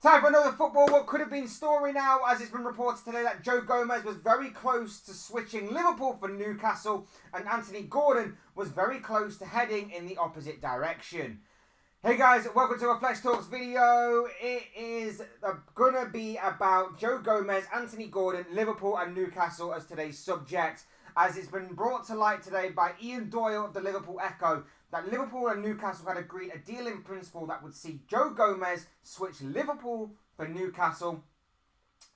Time for another football. What could have been story now, as it's been reported today that Joe Gomez was very close to switching Liverpool for Newcastle, and Anthony Gordon was very close to heading in the opposite direction. Hey guys, welcome to a Flex Talks video. It is gonna be about Joe Gomez, Anthony Gordon, Liverpool and Newcastle as today's subject, as it's been brought to light today by Ian Doyle of the Liverpool Echo that Liverpool and Newcastle had agreed a deal in principle that would see Joe Gomez switch Liverpool for Newcastle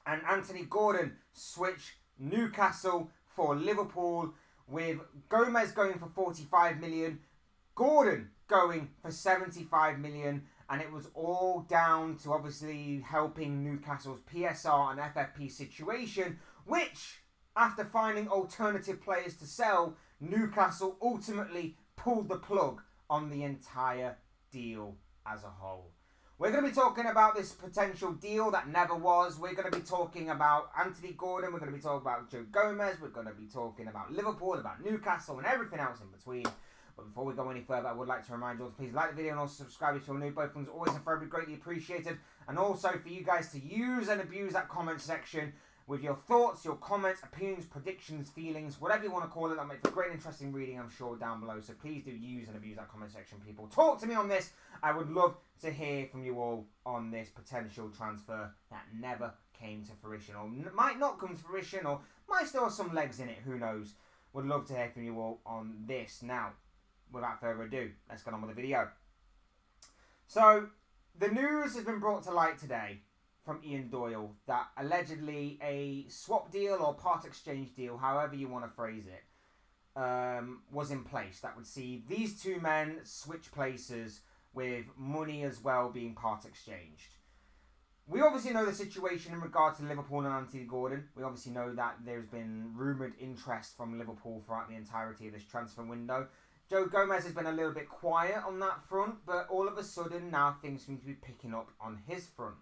and Anthony Gordon switch Newcastle for Liverpool, with Gomez going for 45 million, Gordon going for 75 million, and it was all down to obviously helping Newcastle's PSR and FFP situation, which, after finding alternative players to sell, Newcastle ultimately pulled the plug on the entire deal as a whole. We're going to be talking about this potential deal that never was. We're going to be talking about Anthony Gordon. We're going to be talking about Joe Gomez. We're going to be talking about Liverpool, about Newcastle, and everything else in between. But before we go any further, I would like to remind you all to please like the video and also subscribe if you're new. Both things always and forever greatly appreciated. And also for you guys to use and abuse that comment section with your thoughts, your comments, opinions, predictions, feelings, whatever you want to call it. That makes for great interesting reading, I'm sure, down below. So please do use and abuse that comment section, people. Talk to me on this. I would love to hear from you all on this potential transfer that never came to fruition, or might not come to fruition, or might still have some legs in it. Who knows? Would love to hear from you all on this. Now, without further ado, let's get on with the video. So, the news has been brought to light today from Ian Doyle that allegedly a swap deal or part exchange deal, however you want to phrase it, was in place that would see these two men switch places, with money as well being part exchanged. We obviously know the situation in regard to Liverpool and Anthony Gordon. We obviously know that there's been rumoured interest from Liverpool throughout the entirety of this transfer window. Joe Gomez has been a little bit quiet on that front, but all of a sudden now things seem to be picking up on his front.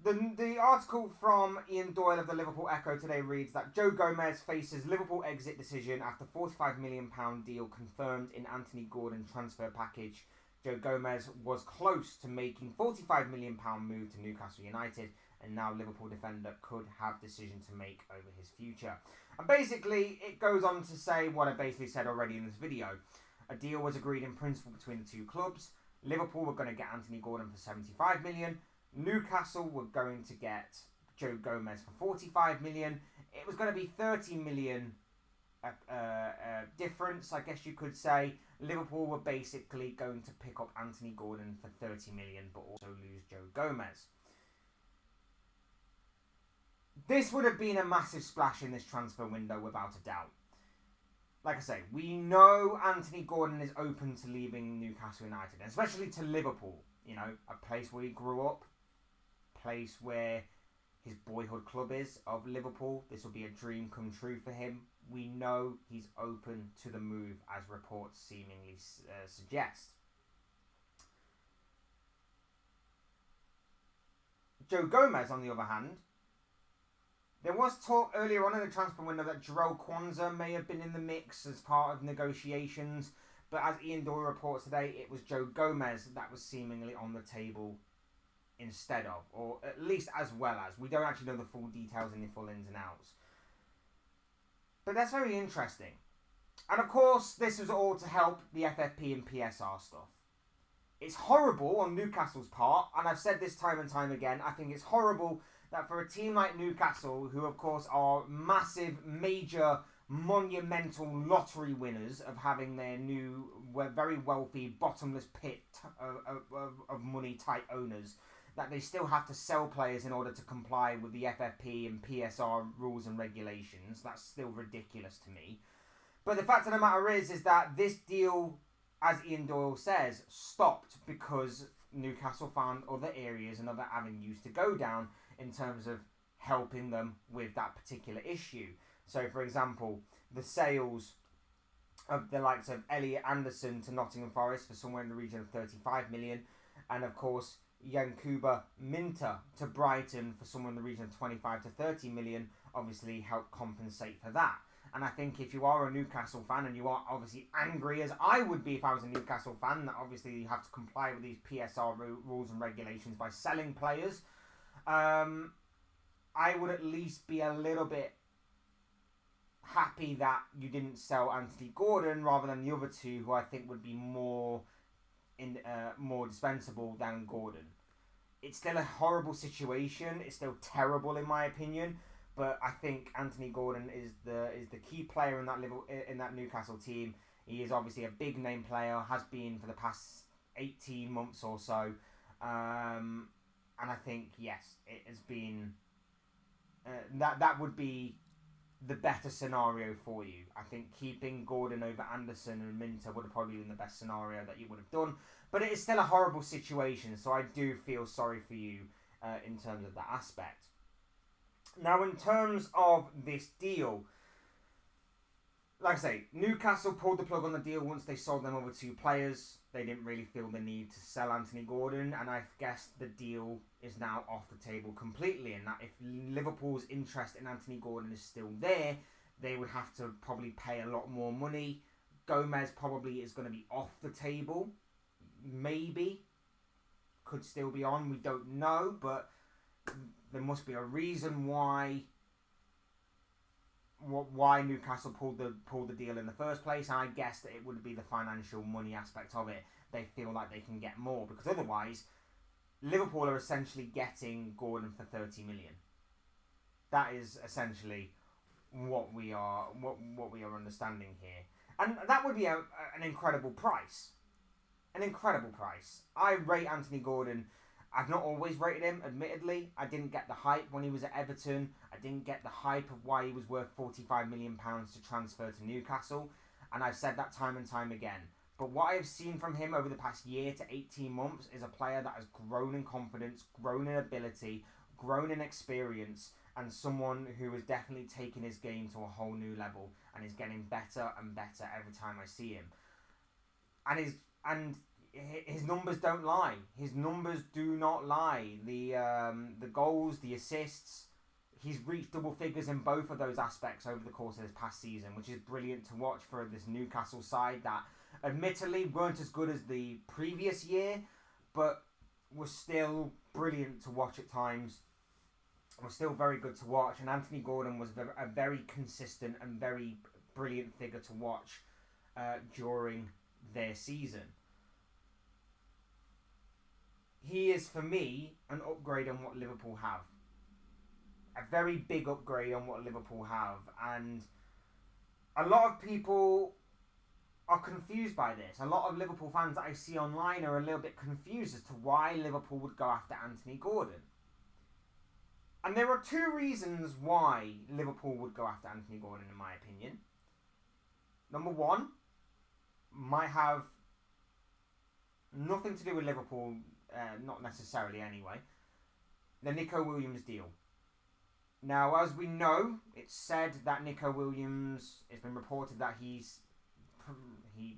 The article from Ian Doyle of the Liverpool Echo today reads that Joe Gomez faces Liverpool exit decision after £45 million deal confirmed in Anthony Gordon transfer package. Joe Gomez was close to making £45 million move to Newcastle United, and now Liverpool defender could have decision to make over his future. And basically, it goes on to say what I basically said already in this video. A deal was agreed in principle between the two clubs. Liverpool were going to get Anthony Gordon for 75 million. Newcastle were going to get Joe Gomez for 45 million. It was going to be 30 million difference, I guess you could say. Liverpool were basically going to pick up Anthony Gordon for 30 million, but also lose Joe Gomez. This would have been a massive splash in this transfer window, without a doubt. Like I say, we know Anthony Gordon is open to leaving Newcastle United, especially to Liverpool. You know, a place where he grew up, place where his boyhood club is of Liverpool. This will be a dream come true for him. We know he's open to the move, as reports seemingly suggest. Joe Gomez, on the other hand, there was talk earlier on in the transfer window that Jarell Quansah may have been in the mix as part of negotiations, but as Ian Doyle reports today, it was Joe Gomez that was seemingly on the table instead of, or at least as well as. We don't actually know the full details and the full ins and outs. But that's very interesting. And of course, this was all to help the FFP and PSR stuff. It's horrible on Newcastle's part, and I've said this time and time again, I think it's horrible that for a team like Newcastle, who of course are massive, major, monumental lottery winners of having their new, very wealthy, bottomless pit of money type owners, that they still have to sell players in order to comply with the FFP and PSR rules and regulations. That's still ridiculous to me. But the fact of the matter is that this deal, as Ian Doyle says, stopped because Newcastle found other areas and other avenues to go down in terms of helping them with that particular issue. So, for example, the sales of the likes of Elliot Anderson to Nottingham Forest for somewhere in the region of 35 million, and of course Yankuba Minter to Brighton for somewhere in the region of 25 to 30 million, obviously helped compensate for that. And I think if you are a Newcastle fan and you are obviously angry, as I would be if I was a Newcastle fan, that obviously you have to comply with these PSR rules and regulations by selling players, I would at least be a little bit happy that you didn't sell Anthony Gordon rather than the other two, who I think would be more dispensable than Gordon. It's still a horrible situation. It's still terrible in my opinion. But I think Anthony Gordon is the key player in that Newcastle team. He is obviously a big name player, has been for the past 18 months or so, and I think yes, it has been that would be the better scenario for you. I think keeping Gordon over Anderson and Minter would have probably been the best scenario that you would have done. But it is still a horrible situation, so I do feel sorry for you in terms of that aspect. Now, in terms of this deal, like I say, Newcastle pulled the plug on the deal once they sold them over two players. They didn't really feel the need to sell Anthony Gordon, and I guess the deal is now off the table completely. And that if Liverpool's interest in Anthony Gordon is still there, they would have to probably pay a lot more money. Gomez probably is going to be off the table. Maybe. Could still be on, we don't know, but there must be a reason why Newcastle pulled the deal in the first place, and I guess that it would be the financial money aspect of it. They feel like they can get more, because otherwise Liverpool are essentially getting Gordon for 30 million. That is essentially what we are understanding here, and that would be an incredible price. An incredible price. I rate Anthony Gordon. I've not always rated him, admittedly. I didn't get the hype when he was at Everton. I didn't get the hype of why he was worth £45 million to transfer to Newcastle. And I've said that time and time again. But what I have seen from him over the past year to 18 months is a player that has grown in confidence, grown in ability, grown in experience, and someone who has definitely taken his game to a whole new level and is getting better and better every time I see him. And his numbers don't lie. His numbers do not lie. The goals, the assists, he's reached double figures in both of those aspects over the course of this past season, which is brilliant to watch for this Newcastle side that admittedly weren't as good as the previous year, but were still brilliant to watch at times. Were still very good to watch, and Anthony Gordon was a very consistent and very brilliant figure to watch during their season. He is, for me, an upgrade on what Liverpool have. A very big upgrade on what Liverpool have. And a lot of people are confused by this. A lot of Liverpool fans that I see online are a little bit confused as to why Liverpool would go after Anthony Gordon. And there are two reasons why Liverpool would go after Anthony Gordon, in my opinion. Number one, might have nothing to do with Liverpool, not necessarily anyway, the Nico Williams deal. Now, as we know, it's said that Nico Williams, it's been reported that he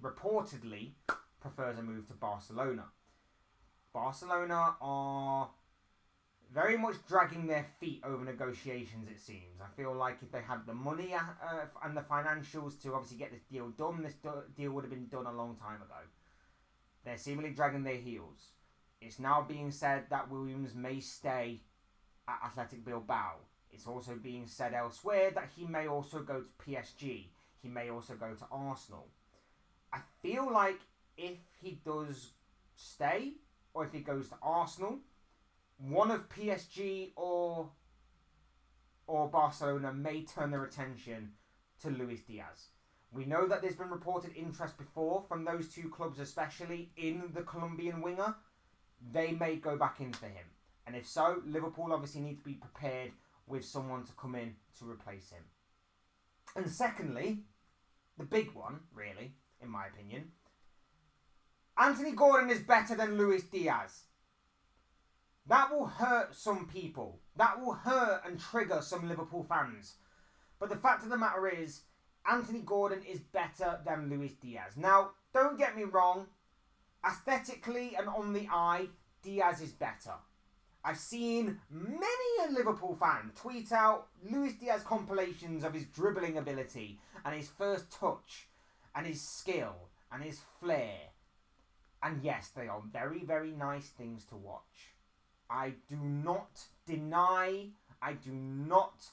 reportedly prefers a move to Barcelona. Barcelona are very much dragging their feet over negotiations, it seems. I feel like if they had the money and the financials to obviously get this deal done, this deal would have been done a long time ago. They're seemingly dragging their heels. It's now being said that Williams may stay at Athletic Bilbao. It's also being said elsewhere that he may also go to PSG. He may also go to Arsenal. I feel like if he does stay, or if he goes to Arsenal, one of PSG or Barcelona may turn their attention to Luis Diaz. We know that there's been reported interest before from those two clubs, especially in the Colombian winger. They may go back in for him. And if so, Liverpool obviously need to be prepared with someone to come in to replace him. And secondly, the big one, really, in my opinion, Anthony Gordon is better than Luis Diaz. That will hurt some people. That will hurt and trigger some Liverpool fans. But the fact of the matter is, Anthony Gordon is better than Luis Diaz. Now, don't get me wrong. Aesthetically and on the eye, Diaz is better. I've seen many a Liverpool fan tweet out Luis Diaz compilations of his dribbling ability and his first touch and his skill and his flair. And yes, they are very, very nice things to watch. I do not deny, I do not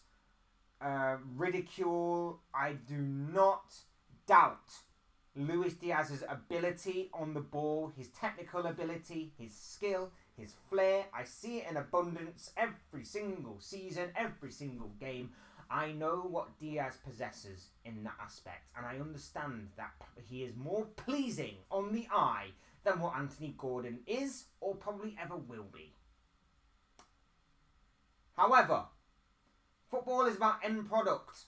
ridicule, I do not doubt Luis Diaz's ability on the ball, his technical ability, his skill, his flair. I see it in abundance every single season, every single game. I know what Diaz possesses in that aspect, and I understand that he is more pleasing on the eye than what Anthony Gordon is or probably ever will be. However, football is about end product.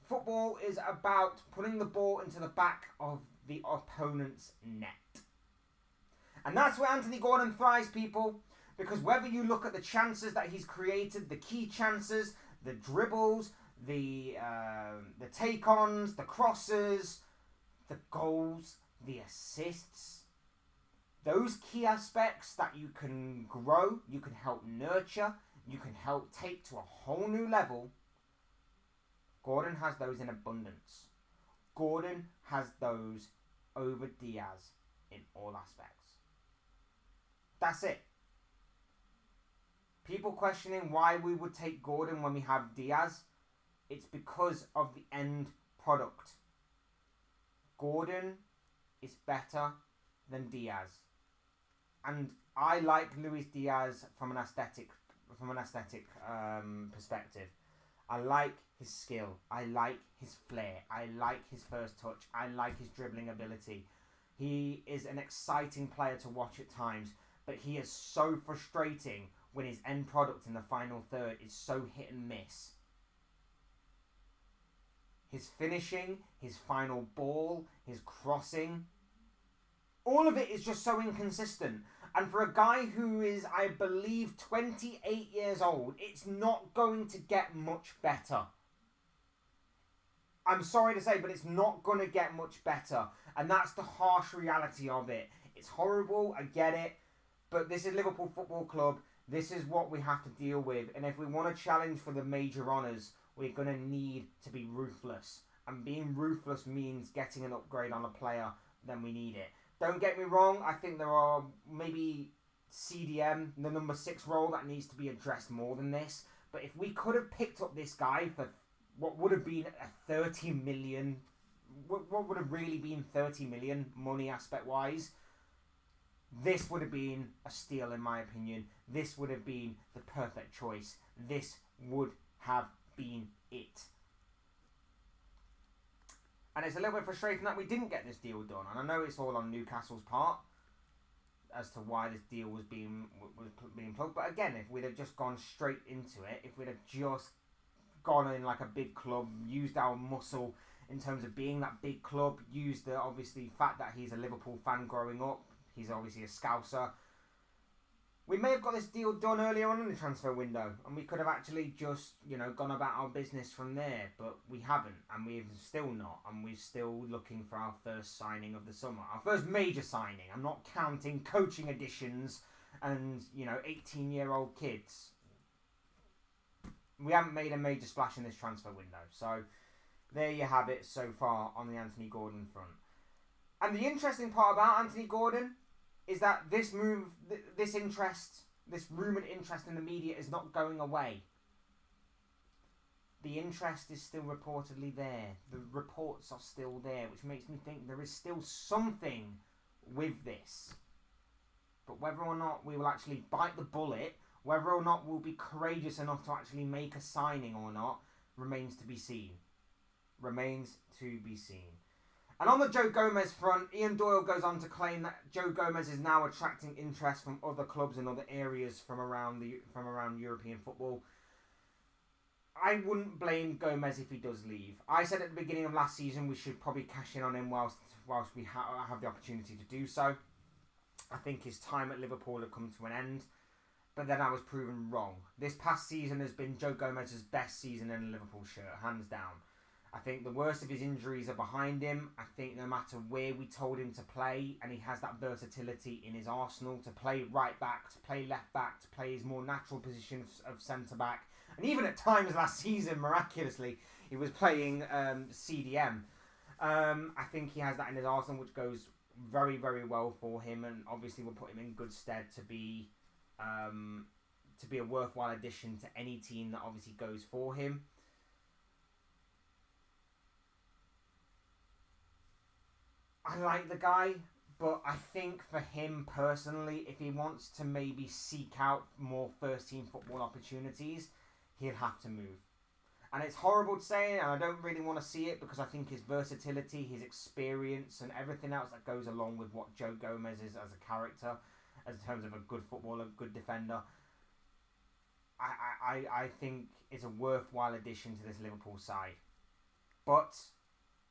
Football is about putting the ball into the back of the opponent's net. And that's where Anthony Gordon thrives, people, because whether you look at the chances that he's created, the key chances, the dribbles, the take-ons, the crosses, the goals, the assists, those key aspects that you can grow, you can help nurture, you can help take to a whole new level, Gordon has those in abundance. Gordon has those over Diaz in all aspects. That's it. People questioning why we would take Gordon when we have Diaz, it's because of the end product. Gordon is better than Diaz. And I like Luis Diaz from an aesthetic perspective. I like his skill. I like his flair. I like his first touch. I like his dribbling ability. He is an exciting player to watch at times, but he is so frustrating when his end product in the final third is so hit and miss. His finishing, his final ball, his crossing, all of it is just so inconsistent. And for a guy who is, I believe, 28 years old, it's not going to get much better. I'm sorry to say, but it's not going to get much better. And that's the harsh reality of it. It's horrible, I get it. But this is Liverpool Football Club. This is what we have to deal with. And if we want to challenge for the major honours, we're going to need to be ruthless. And being ruthless means getting an upgrade on a player, then we need it. Don't get me wrong, I think there are maybe CDM, the number 6 role, that needs to be addressed more than this. But if we could have picked up this guy for what would have been a 30 million, what would have really been 30 million money aspect-wise, this would have been a steal in my opinion. This would have been the perfect choice. This would have been it. And it's a little bit frustrating that we didn't get this deal done. And I know it's all on Newcastle's part as to why this deal was being plugged. But again, if we'd have just gone straight into it, if we'd have just gone in like a big club, used our muscle in terms of being that big club, used the obviously fact that he's a Liverpool fan growing up, he's obviously a Scouser, we may have got this deal done earlier on in the transfer window, and we could have actually just, gone about our business from there, but we haven't, and we've still not, and we're still looking for our first signing of the summer, our first major signing. I'm not counting coaching additions and, 18-year-old kids. We haven't made a major splash in this transfer window, so there you have it so far on the Anthony Gordon front. And the interesting part about Anthony Gordon is that this move, this rumoured interest in the media is not going away. The interest is still reportedly there. The reports are still there, which makes me think there is still something with this. But whether or not we will actually bite the bullet, whether or not we'll be courageous enough to actually make a signing or not, remains to be seen. Remains to be seen. And on the Joe Gomez front, Ian Doyle goes on to claim that Joe Gomez is now attracting interest from other clubs and other areas from around European football. I wouldn't blame Gomez if he does leave. I said at the beginning of last season we should probably cash in on him whilst we have the opportunity to do so. I think his time at Liverpool had come to an end, but then I was proven wrong. This past season has been Joe Gomez's best season in a Liverpool shirt, hands down. I think the worst of his injuries are behind him. I think no matter where we told him to play, and he has that versatility in his arsenal to play right back, to play left back, to play his more natural position of centre back, and even at times last season, miraculously, he was playing CDM. I think he has that in his arsenal, which goes very, very well for him, and obviously will put him in good stead to be a worthwhile addition to any team that obviously goes for him. I like the guy, but I think for him personally, if he wants to maybe seek out more first team football opportunities, he'll have to move. And it's horrible to say, and I don't really want to see it, because I think his versatility, his experience, and everything else that goes along with what Joe Gomez is as a character, as in terms of a good footballer, a good defender, I think is a worthwhile addition to this Liverpool side. But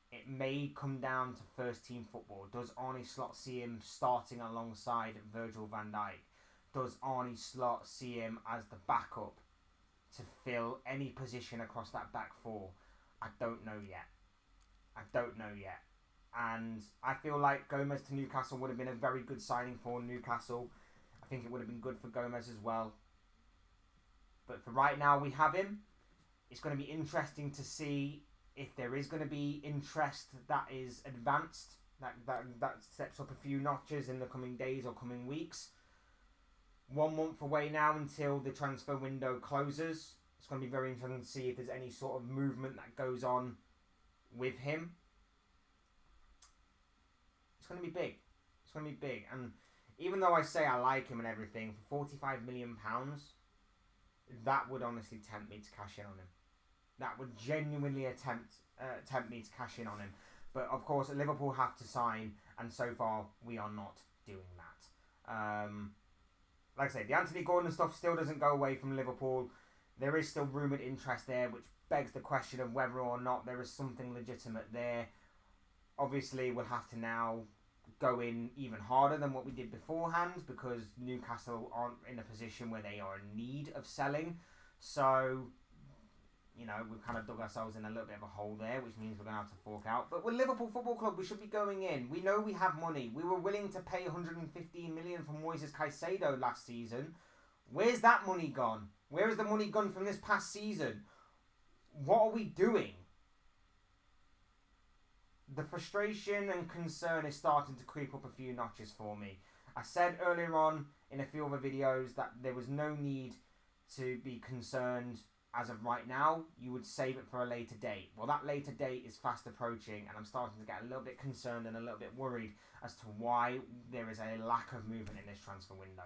it may come down to first team football. Does Arne Slot see him starting alongside Virgil van Dijk? Does Arne Slot see him as the backup to fill any position across that back four? I don't know yet. And I feel like Gomez to Newcastle would have been a very good signing for Newcastle. I think it would have been good for Gomez as well. But for right now, we have him. It's going to be interesting to see if there is going to be interest that is advanced, that steps up a few notches in the coming days or coming weeks. 1 month away now until the transfer window closes. It's going to be very interesting to see if there's any sort of movement that goes on with him. It's going to be big. And even though I say I like him and everything, for £45 million, that would honestly tempt me to cash in on him. That would genuinely tempt me to cash in on him. But of course, Liverpool have to sign, and so far we are not doing that. Like I say, the Anthony Gordon stuff still doesn't go away from Liverpool. There is still rumoured interest there, which begs the question of whether or not there is something legitimate there. Obviously, we'll have to now go in even harder than what we did beforehand, because Newcastle aren't in a position where they are in need of selling. So, we've kind of dug ourselves in a little bit of a hole there, which means we're going to have to fork out. But with Liverpool Football Club, we should be going in. We know we have money. We were willing to pay $115 million for Moises Caicedo last season. Where's that money gone? Where is the money gone from this past season? What are we doing? The frustration and concern is starting to creep up a few notches for me. I said earlier on in a few other videos that there was no need to be concerned as of right now. You would save it for a later date. Well, that later date is fast approaching, and I'm starting to get a little bit concerned and a little bit worried as to why there is a lack of movement in this transfer window.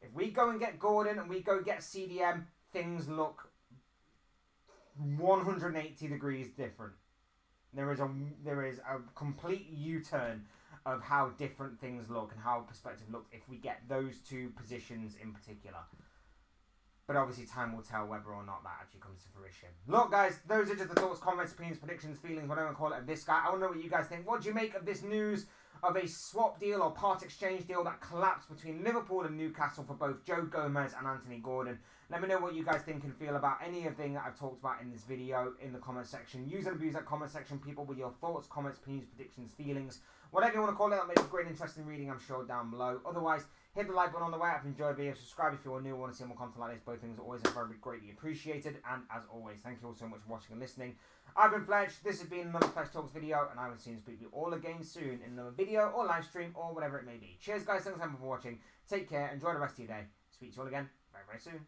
If we go and get Gordon and we go get CDM, things look 180 degrees different. There is a complete U-turn of how different things look and how perspective looks if we get those two positions in particular. But obviously time will tell whether or not that actually comes to fruition. Look, guys, those are just the thoughts, comments, opinions, predictions, feelings, whatever you call it, of this guy. I want to know what you guys think. What do you make of this news of a swap deal or part exchange deal that collapsed between Liverpool and Newcastle for both Joe Gomez and Anthony Gordon? Let me know what you guys think and feel about anything that I've talked about in this video in the comment section. Use and abuse that comment section, people, with your thoughts, comments, opinions, predictions, feelings, whatever you want to call it. That makes a great interesting reading, I'm sure, down below. Otherwise, hit the like button on the way up if you enjoyed the video. Subscribe if you're new and want to see more content like this. Both things are always very greatly appreciated. And as always, thank you all so much for watching and listening. I've been Fletch. This has been another Fletch Talks video, and I will see you speak to you all again soon in another video or live stream or whatever it may be. Cheers, guys. Thanks for watching. Take care. Enjoy the rest of your day. Speak to you all again very, very soon.